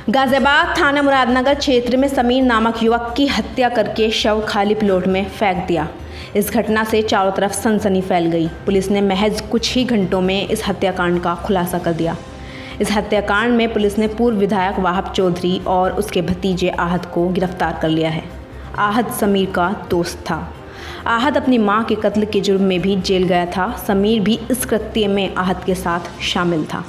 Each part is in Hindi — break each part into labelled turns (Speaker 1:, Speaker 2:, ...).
Speaker 1: गाजियाबाद थाना मुरादनगर क्षेत्र में समीर नामक युवक की हत्या करके शव खाली प्लॉट में फेंक दिया। इस घटना से चारों तरफ सनसनी फैल गई। पुलिस ने महज कुछ ही घंटों में इस हत्याकांड का खुलासा कर दिया। इस हत्याकांड में पुलिस ने पूर्व विधायक वाहब चौधरी और उसके भतीजे आहत को गिरफ्तार कर लिया है। आहत समीर का दोस्त था। आहत अपनी मां के कत्ल के जुर्म में भी जेल गया था। समीर भी इस कृत्य में आहत के साथ शामिल था।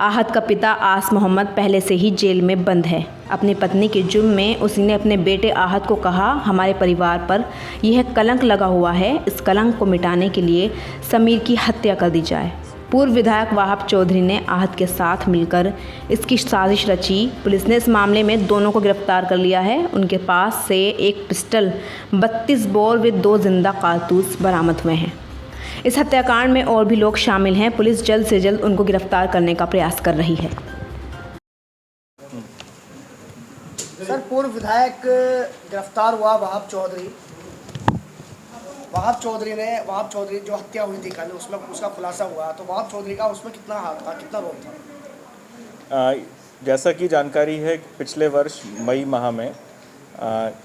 Speaker 1: आहत का पिता आस मोहम्मद पहले से ही जेल में बंद है। अपनी पत्नी के जुर्म में उसने अपने बेटे आहत को कहा, हमारे परिवार पर यह कलंक लगा हुआ है, इस कलंक को मिटाने के लिए समीर की हत्या कर दी जाए। पूर्व विधायक वाहब चौधरी ने आहत के साथ मिलकर इसकी साजिश रची। पुलिस ने इस मामले में दोनों को गिरफ्तार कर लिया है। उनके पास से एक पिस्टल, 32 बोर व 2 जिंदा कारतूस बरामद हुए हैं। इस हत्याकांड में और भी लोग शामिल हैं। पुलिस जल्द से जल्द उनको गिरफ्तार करने का प्रयास कर रही है।
Speaker 2: सर, पूर्व विधायक गिरफ्तार हुआ वाहब चौधरी जो हत्या हुई थी कल, उसमें उसका खुलासा हुआ, तो वाहब चौधरी का उसमें कितना हाथ था, कितना रोल था?
Speaker 3: जैसा कि जानकारी है, पिछले वर्ष मई माह में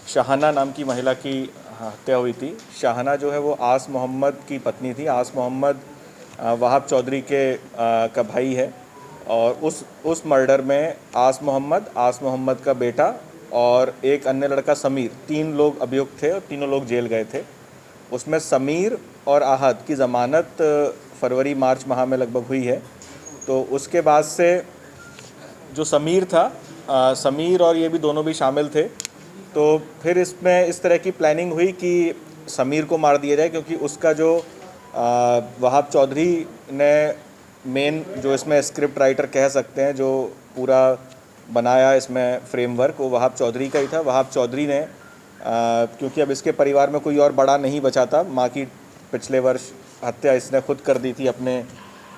Speaker 3: शाहना नाम की महिला की हत्या हुई थी। शाहना जो है वो आस मोहम्मद की पत्नी थी। आस मोहम्मद वाहब चौधरी के का भाई है और उस मर्डर में आस मोहम्मद का बेटा और एक अन्य लड़का समीर, 3 लोग अभियुक्त थे और तीनों लोग जेल गए थे। उसमें समीर और आहत की ज़मानत फरवरी मार्च माह में लगभग हुई है। तो उसके बाद से जो समीर था, समीर और ये भी दोनों भी शामिल थे। तो फिर इसमें इस तरह की प्लानिंग हुई कि समीर को मार दिया जाए, क्योंकि उसका जो वाहब चौधरी ने मेन जो इसमें स्क्रिप्ट राइटर कह सकते हैं, जो पूरा बनाया इसमें फ्रेमवर्क, वो वाहब चौधरी का ही था। वाहब चौधरी ने क्योंकि अब इसके परिवार में कोई और बड़ा नहीं बचा था, माँ की पिछले वर्ष हत्या इसने खुद कर दी थी अपने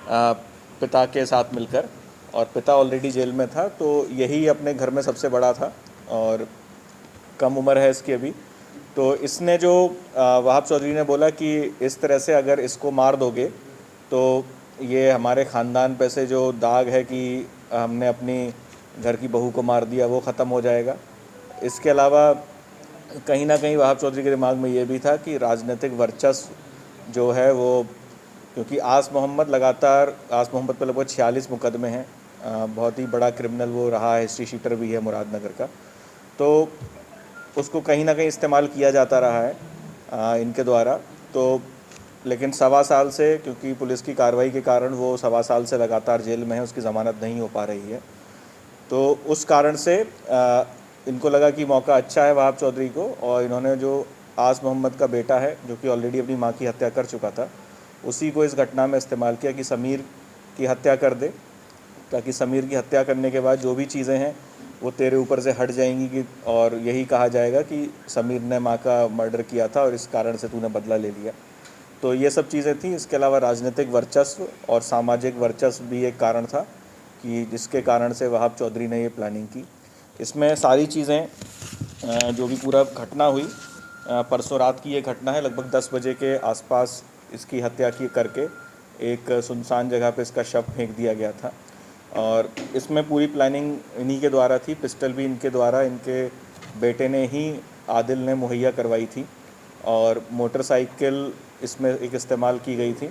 Speaker 3: पिता के साथ मिलकर, और पिता ऑलरेडी जेल में था, तो यही अपने घर में सबसे बड़ा था और कम उम्र है इसकी अभी। तो इसने जो वाहब चौधरी ने बोला कि इस तरह से अगर इसको मार दोगे तो ये हमारे ख़ानदान पे से जो दाग है कि हमने अपनी घर की बहू को मार दिया, वो ख़त्म हो जाएगा। इसके अलावा कहीं ना कहीं वाहब चौधरी के दिमाग में ये भी था कि राजनीतिक वर्चस्व जो है वो, क्योंकि आस मोहम्मद पे लगभग 46 मुकदमे हैं, बहुत ही बड़ा क्रिमिनल वो रहा है, हिस्ट्री शीटर भी है मुरादनगर का, तो उसको कहीं ना कहीं इस्तेमाल किया जाता रहा है इनके द्वारा। तो लेकिन 1.25 साल से, क्योंकि पुलिस की कार्रवाई के कारण वो 1.25 साल से लगातार जेल में है, उसकी ज़मानत नहीं हो पा रही है। तो उस कारण से इनको लगा कि मौका अच्छा है वाहब चौधरी को, और इन्होंने जो आस मोहम्मद का बेटा है, जो कि ऑलरेडी अपनी माँ की हत्या कर चुका था, उसी को इस घटना में इस्तेमाल किया कि समीर की हत्या कर दे, ताकि समीर की हत्या करने के बाद जो भी चीज़ें हैं वो तेरे ऊपर से हट जाएंगी कि, और यही कहा जाएगा कि समीर ने माँ का मर्डर किया था और इस कारण से तूने बदला ले लिया। तो ये सब चीज़ें थी। इसके अलावा राजनीतिक वर्चस्व और सामाजिक वर्चस्व भी एक कारण था कि जिसके कारण से वाहब चौधरी ने ये प्लानिंग की। इसमें सारी चीज़ें जो भी पूरा घटना हुई, परसों रात की ये घटना है, लगभग 10 बजे के आसपास इसकी हत्या की करके एक सुनसान जगह पे इसका शव फेंक दिया गया था। और इसमें पूरी प्लानिंग इन्हीं के द्वारा थी। पिस्टल भी इनके द्वारा, इनके बेटे ने ही, आदिल ने मुहैया करवाई थी, और मोटरसाइकिल इसमें एक इस्तेमाल की गई थी।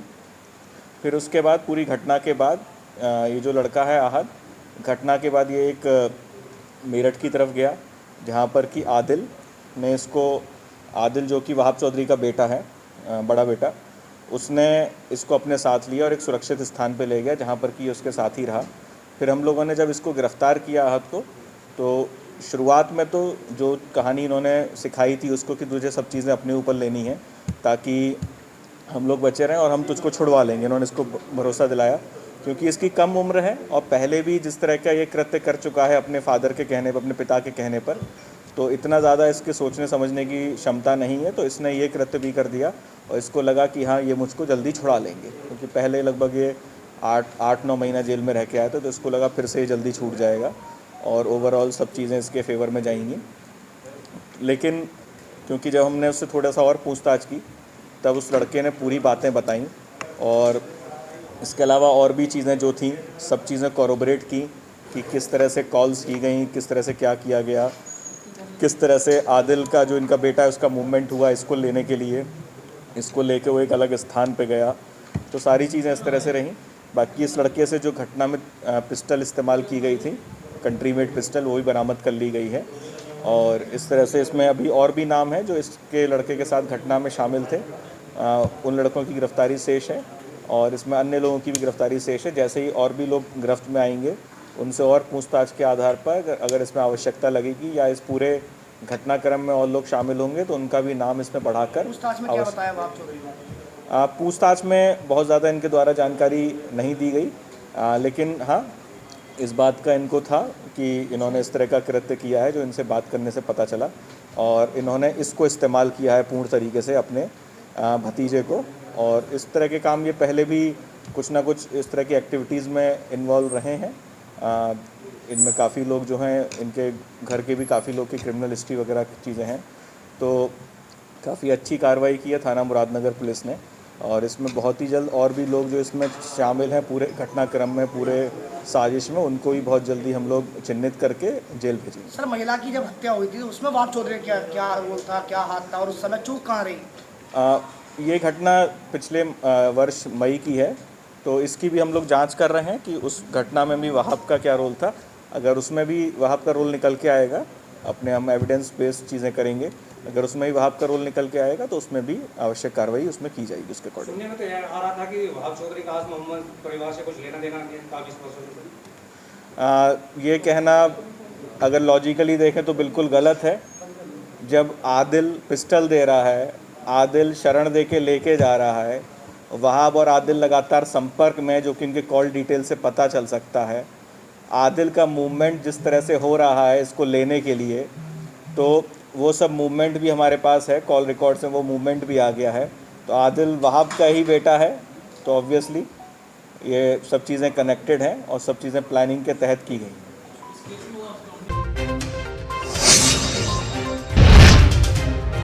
Speaker 3: फिर उसके बाद पूरी घटना के बाद ये जो लड़का है आहत, घटना के बाद ये एक मेरठ की तरफ गया, जहाँ पर कि आदिल जो कि वाहब चौधरी का बेटा है, बड़ा बेटा, उसने इसको अपने साथ लिया और एक सुरक्षित स्थान पे ले गया, जहाँ पर कि उसके साथ ही रहा। फिर हम लोगों ने जब इसको गिरफ़्तार किया आहत को, तो शुरुआत में तो जो कहानी इन्होंने सिखाई थी उसको कि तुझे सब चीज़ें अपने ऊपर लेनी है ताकि हम लोग बचे रहें और हम तुझको छुड़वा लेंगे, इन्होंने इसको भरोसा दिलाया, क्योंकि इसकी कम उम्र है और पहले भी जिस तरह का ये कृत्य कर चुका है अपने फादर के कहने पर, अपने पिता के कहने पर, तो इतना ज़्यादा इसके सोचने समझने की क्षमता नहीं है। तो इसने ये कृत्य भी कर दिया और इसको लगा कि हाँ, ये मुझको जल्दी छुड़ा लेंगे, क्योंकि पहले लगभग ये 8-9 महीना जेल में रह के आया था, तो इसको लगा फिर से ये जल्दी छूट जाएगा और ओवरऑल सब चीज़ें इसके फेवर में जाएंगी। लेकिन क्योंकि जब हमने उससे थोड़ा सा और पूछताछ की, तब उस लड़के ने पूरी बातें बताईं, और इसके अलावा और भी चीज़ें जो थीं सब चीज़ें कॉरोबरेट की कि किस तरह से कॉल्स की गई, किस तरह से क्या किया गया, किस तरह से आदिल का जो इनका बेटा है उसका मूवमेंट हुआ इसको लेने के लिए, इसको लेके वो एक अलग स्थान पे गया। तो सारी चीज़ें इस तरह से रहीं। बाकी इस लड़के से जो घटना में पिस्टल इस्तेमाल की गई थी, कंट्री मेड पिस्टल, वो भी बरामद कर ली गई है। और इस तरह से इसमें अभी और भी नाम हैं जो इसके लड़के के साथ घटना में शामिल थे। उन लड़कों की गिरफ्तारी शेष है और इसमें अन्य लोगों की भी गिरफ्तारी शेष है। जैसे ही और भी लोग गिरफ्त में आएंगे उनसे और पूछताछ के आधार पर अगर इसमें आवश्यकता लगेगी या इस पूरे घटनाक्रम में और लोग शामिल होंगे तो उनका भी नाम इसमें बढ़ाकर
Speaker 2: पूछताछ में क्या बताया वहाब चौधरी ने?
Speaker 3: पूछताछ में बहुत ज़्यादा इनके द्वारा जानकारी नहीं दी गई, लेकिन हाँ इस बात का इनको था कि इन्होंने इस तरह का कृत्य किया है जो इनसे बात करने से पता चला और इन्होंने इसको इस्तेमाल किया है पूर्ण तरीके से अपने भतीजे को। और इस तरह के काम ये पहले भी कुछ ना कुछ इस तरह की एक्टिविटीज़ में इन्वॉल्व रहे हैं। इनमें काफ़ी लोग जो हैं इनके घर के भी काफ़ी लोग की क्रिमिनल हिस्ट्री वगैरह की चीज़ें हैं। तो काफ़ी अच्छी कार्रवाई की है थाना मुरादनगर पुलिस ने और इसमें बहुत ही जल्द और भी लोग जो इसमें शामिल हैं पूरे घटनाक्रम में, पूरे साजिश में, उनको भी बहुत जल्दी हम लोग चिन्हित करके जेल भेजेंगे।
Speaker 2: सर महिला की जब हत्या हुई थी उसमें वहाब चौधरी का क्या रोल था, क्या हाथ था और उस समय चूक कहाँ रही?
Speaker 3: ये घटना पिछले वर्ष मई की है, तो इसकी भी हम लोग जांच कर रहे हैं कि उस घटना में भी वहाब का क्या रोल था। अगर उसमें भी वहाब का रोल निकल के आएगा, अपने हम एविडेंस बेस्ड चीज़ें करेंगे। अगर उसमें भी वहाब का रोल निकल के आएगा तो उसमें भी आवश्यक कार्रवाई उसमें की जाएगी उसके अकॉर्डिंग।
Speaker 4: सुनने में तो यार आ रहा था कि वहाब चौधरी का आस मोहम्मद परिवार से कुछ लेना देना था 20 वर्षों से।
Speaker 3: ये कहना अगर लॉजिकली देखें तो बिल्कुल गलत है। जब आदिल पिस्टल दे रहा है, आदिल शरण दे के लेके जा रहा है, वहाब और आदिल लगातार संपर्क में, जो कि उनके कॉल डिटेल से पता चल सकता है। आदिल का मूवमेंट जिस तरह से हो रहा है इसको लेने के लिए, तो वो सब मूवमेंट भी हमारे पास है, कॉल रिकॉर्ड से वो मूवमेंट भी आ गया है। तो आदिल वहाब का ही बेटा है, तो ऑब्वियसली ये सब चीज़ें कनेक्टेड हैं और सब चीज़ें प्लानिंग के तहत की गई।